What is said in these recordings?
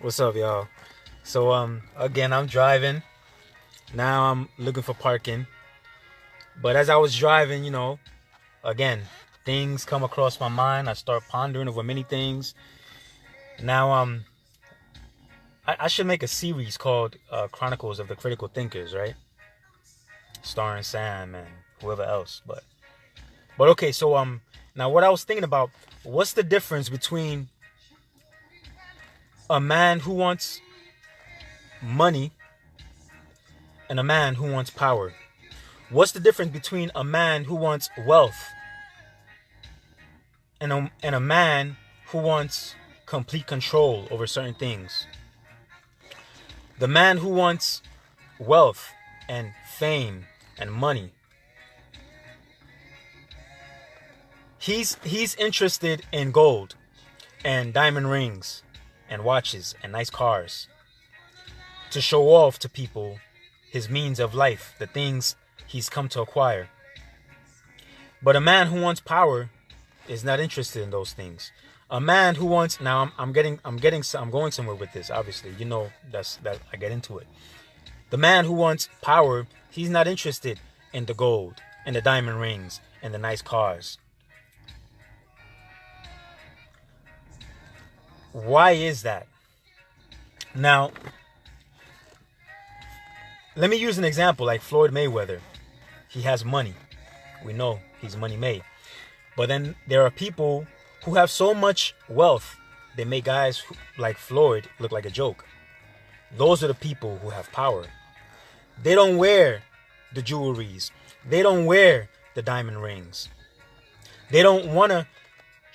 What's up, y'all? So again, I'm driving. Now I'm looking for parking. But as I was driving, again, things come across my mind. I start pondering over many things. Now I should make a series called Chronicles of the Critical Thinkers, right? Starring Sam and whoever else. But okay, so now what I was thinking about, what's the difference between a man who wants money and a man who wants power? What's the difference between a man who wants wealth and a man who wants complete control over certain things? The man who wants wealth and fame and money, he's interested in gold and diamond rings and watches and nice cars to show off to people his means of life, the things he's come to acquire. But a man who wants power is not interested in those things. A man who wants, now I'm going somewhere with this, obviously, that I get into it. The man who wants power, he's not interested in the gold and the diamond rings and the nice cars. Why is that? Now, let me use an example like Floyd Mayweather. He has money. We know he's money made. But then there are people who have so much wealth, they make guys like Floyd look like a joke. Those are the people who have power. They don't wear the jewelries. They don't wear the diamond rings. They don't want to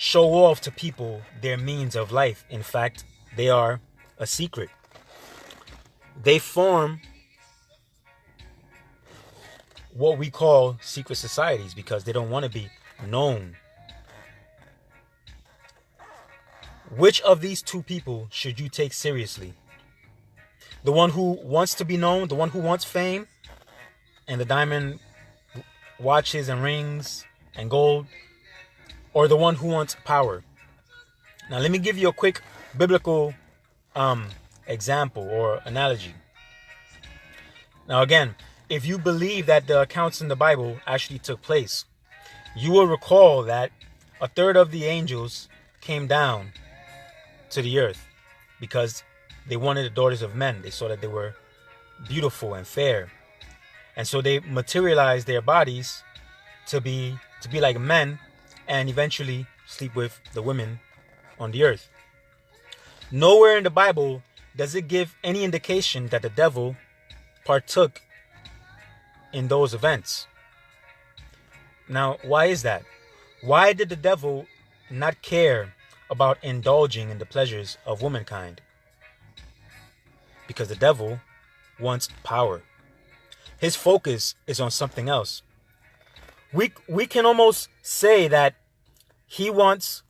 show off to people their means of life. In fact, they are a secret. They form what we call secret societies because they don't want to be known. Which of these two people should you take seriously? The one who wants to be known, the one who wants fame, and the diamond watches and rings and gold, or the one who wants power? Now, let me give you a quick biblical example or analogy. Now, again, if you believe that the accounts in the Bible actually took place, you will recall that a third of the angels came down to the earth because they wanted the daughters of men. They saw that they were beautiful and fair. And so they materialized their bodies to be like men and eventually sleep with the women on the earth. Nowhere in the Bible does it give any indication that the devil partook in those events. Now, why is that? Why did the devil not care about indulging in the pleasures of womankind? Because the devil wants power. His focus is on something else. We can almost say that he wants,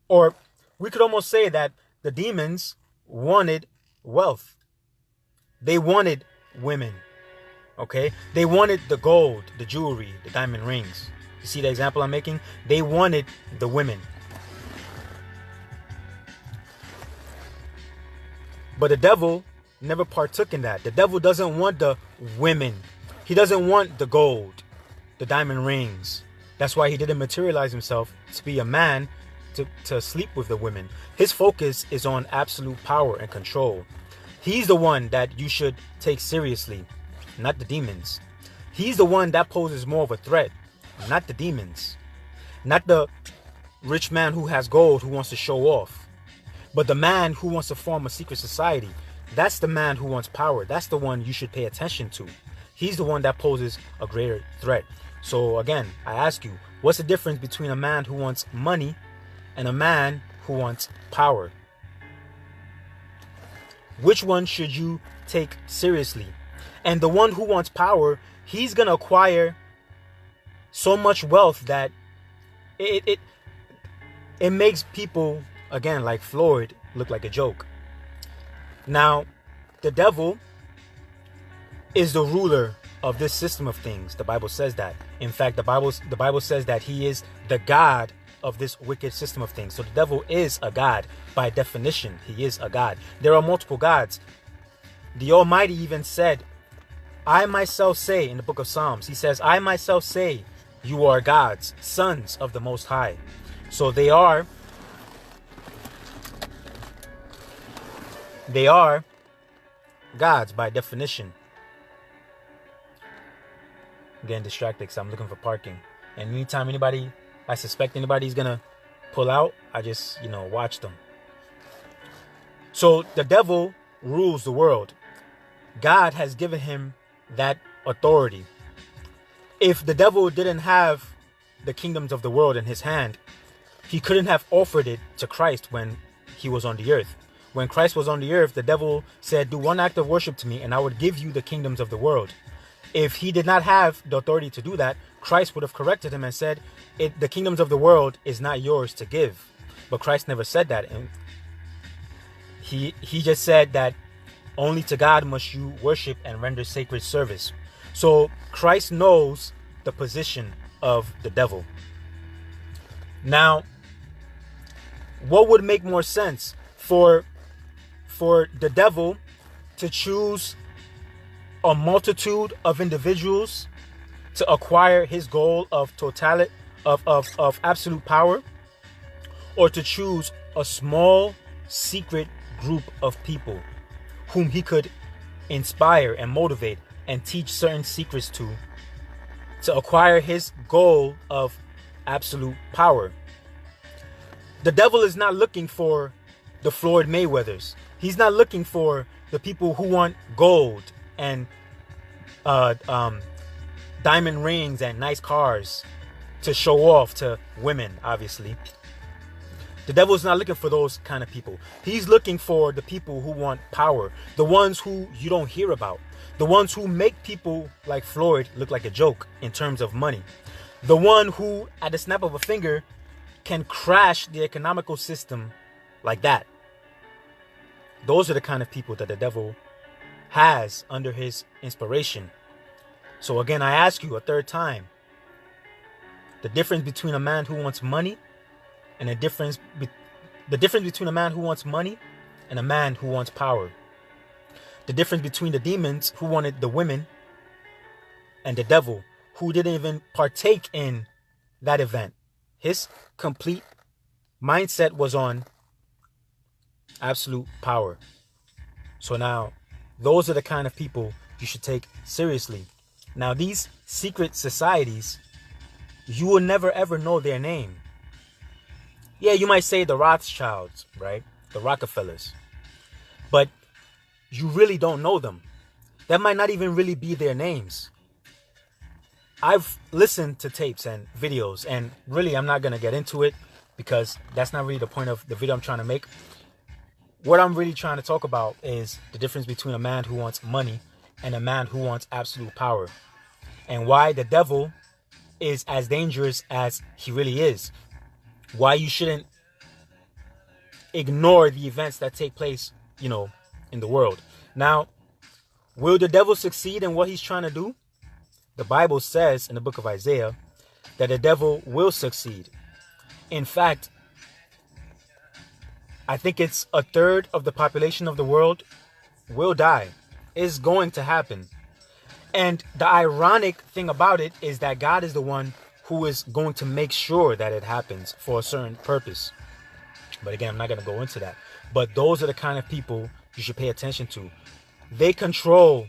or we could almost say that the demons wanted wealth. They wanted women, okay? They wanted the gold, the jewelry, the diamond rings. You see the example I'm making? They wanted the women. But the devil never partook in that. The devil doesn't want the women. He doesn't want the gold, the diamond rings. That's why he didn't materialize himself to be a man to sleep with the women. His focus is on absolute power and control. He's the one that you should take seriously, not the demons. He's the one that poses more of a threat, not the demons. Not the rich man who has gold who wants to show off, but the man who wants to form a secret society. That's the man who wants power. That's the one you should pay attention to. He's the one that poses a greater threat. So again, I ask you, what's the difference between a man who wants money and a man who wants power? Which one should you take seriously? And the one who wants power, he's going to acquire so much wealth that it makes people, again, like Floyd, look like a joke. Now, the devil is the ruler of this system of things. The Bible says that. In fact, the Bible says that he is the God of this wicked system of things. So the devil is a god. By definition, he is a god. There are multiple gods. The Almighty even said, I myself say, in the book of Psalms, he says, I myself say, you are gods, sons of the Most High. So they are gods by definition. Getting distracted because I'm looking for parking. And anytime I suspect anybody's gonna pull out, I just, watch them. So the devil rules the world. God has given him that authority. If the devil didn't have the kingdoms of the world in his hand, he couldn't have offered it to Christ when he was on the earth. When Christ was on the earth, the devil said, do one act of worship to me and I would give you the kingdoms of the world. If he did not have the authority to do that, Christ would have corrected him and said, the kingdoms of the world is not yours to give. But Christ never said that. And he just said that only to God must you worship and render sacred service. So Christ knows the position of the devil. Now, what would make more sense for the devil to choose a multitude of individuals to acquire his goal of totality, of absolute power, or to choose a small secret group of people whom he could inspire and motivate and teach certain secrets to acquire his goal of absolute power? The devil is not looking for the Floyd Mayweathers. He's not looking for the people who want gold and diamond rings and nice cars to show off to women, obviously. The devil is not looking for those kind of people. He's looking for the people who want power, the ones who you don't hear about, the ones who make people like Floyd look like a joke in terms of money, the one who, at the snap of a finger, can crash the economical system like that. Those are the kind of people that the devil has under his inspiration. So again, I ask you a third time, the difference between a man who wants money and the difference between a man who wants money and a man who wants power. The difference between the demons who wanted the women and the devil who didn't even partake in that event. His complete mindset was on absolute power. So now, those are the kind of people you should take seriously. Now, these secret societies, you will never ever know their name. Yeah, you might say the Rothschilds, right? The Rockefellers. But you really don't know them. That might not even really be their names. I've listened to tapes and videos, and really I'm not going to get into it because that's not really the point of the video I'm trying to make. What I'm really trying to talk about is the difference between a man who wants money and a man who wants absolute power, and why the devil is as dangerous as he really is. Why you shouldn't ignore the events that take place, in the world. Now, will the devil succeed in what he's trying to do? The Bible says in the book of Isaiah that the devil will succeed. In fact, I think it's a third of the population of the world will die. It's going to happen. And the ironic thing about it is that God is the one who is going to make sure that it happens for a certain purpose. But again, I'm not going to go into that. But those are the kind of people you should pay attention to. They control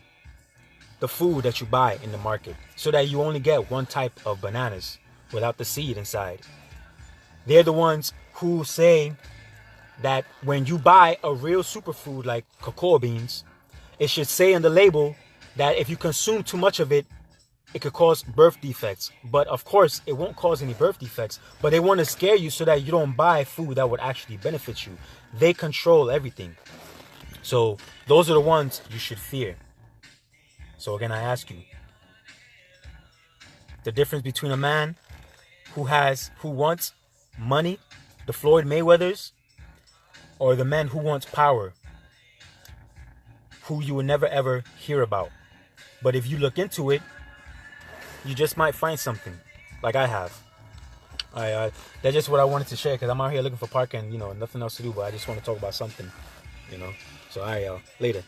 the food that you buy in the market so that you only get one type of bananas without the seed inside. They're the ones who say that when you buy a real superfood like cocoa beans, it should say on the label that if you consume too much of it, it could cause birth defects. But of course, it won't cause any birth defects. But they want to scare you so that you don't buy food that would actually benefit you. They control everything. So those are the ones you should fear. So again, I ask you, the difference between a man who wants money, the Floyd Mayweathers, or the man who wants power, who you will never ever hear about. But if you look into it, you just might find something, like I have. All right, all right. That's just what I wanted to share because I'm out here looking for parking, you know, nothing else to do. But I just want to talk about something, you know. So all right, y'all. Later.